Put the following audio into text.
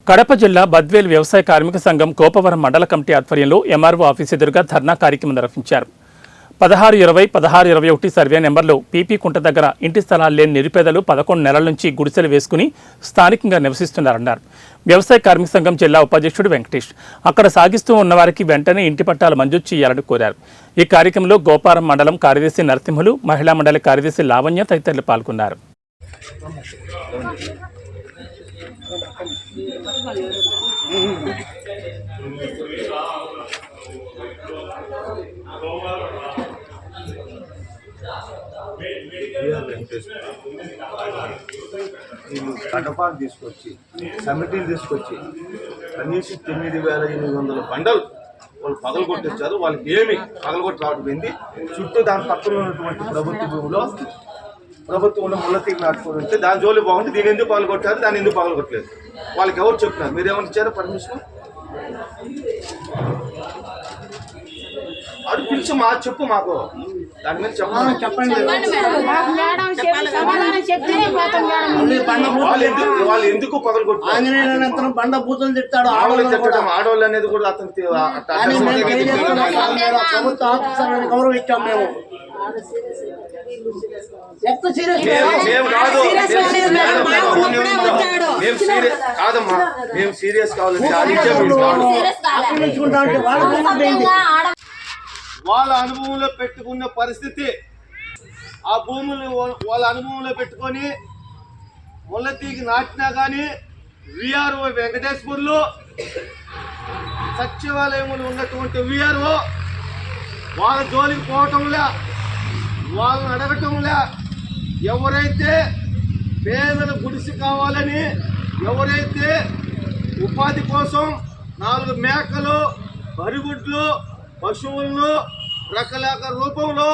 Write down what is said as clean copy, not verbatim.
కడప జిల్లా బద్వేల్ వ్యవసాయ కార్మిక సంఘం కోపవరం మండల కమిటీ ఆధ్వర్యంలో ఎంఆర్ఓ ఆఫీస్ ఎదురుగా ధర్నా కార్యక్రమం నిర్వహించారు. 1620, 1621 సర్వే నెంబర్లో పీపీ కుంట దగ్గర ఇంటి స్థలాలు లేని నిరుపేదలు 11 నెలల నుంచి గుడిసెలు వేసుకుని స్థానికంగా నివసిస్తున్నారన్నారు. వ్యవసాయ కార్మిక సంఘం జిల్లా ఉపాధ్యక్షుడు వెంకటేష్ అక్కడ సాగిస్తూ ఉన్నవారికి వెంటనే ఇంటి పట్టాలు మంజూరు చేయాలని కోరారు. ఈ కార్యక్రమంలో గోపారం మండలం కార్యదర్శి నరసింహులు, మహిళా మండలి కార్యదర్శి లావణ్య తదితరులు పాల్గొన్నారు. వీళ్ళు కడపాలు తీసుకొచ్చి కమిటీలు తీసుకొచ్చి కనీసం 9,800 బండలు వాళ్ళు పగలు కొట్టించారు. వాళ్ళకి ఏమి పగలగొట్టి రావడం చుట్టూ దాని పక్కన ఉన్నటువంటి ప్రభుత్వ భూమిలో ప్రభుత్వంలో ముళ్ళతీగ నాటుకొని ఉంటే దాని జోలి బాగుంది. దీని ఎందుకు పగలగొట్టారు, దాన్ని ఎందుకు పగలగొట్టలేదు, వాళ్ళకి ఎవరు చెప్తున్నారు? మీరేమని ఇచ్చారు పర్మిషన్? అడు పిలిచి మా చెప్పు, మాకు దాని మీద చెప్పండి. వాళ్ళు ఎందుకు పగలగొట్టారు? బండ బూతులు తిట్టాడు. ఆడవాళ్ళు అనేది కూడా అతను ప్రభుత్వ ఆఫీసర్లను గౌరవించాం మేము. కాదమ్మా, మేము సీరియస్ కావాలంటే వాళ్ళ అనుభవంలో పెట్టుకున్న పరిస్థితి, ఆ భూములు వాళ్ళ అనుభవంలో పెట్టుకొని ముళ్ళతీగి నాటినా కానీ విఆర్ఓ వెంకటేశ్వర్లు సచివాలయంలో ఉన్నటువంటి విఆర్ఓ వాళ్ళ జోలికి పోవటంలే, వాళ్ళని అడగటంలే. ఎవరైతే పేదల గుడిసె కావాలని, ఎవరైతే ఉపాధి కోసం 4 మేకలు, బరిగుడ్లు, పశువులను రకరకాల రూపంలో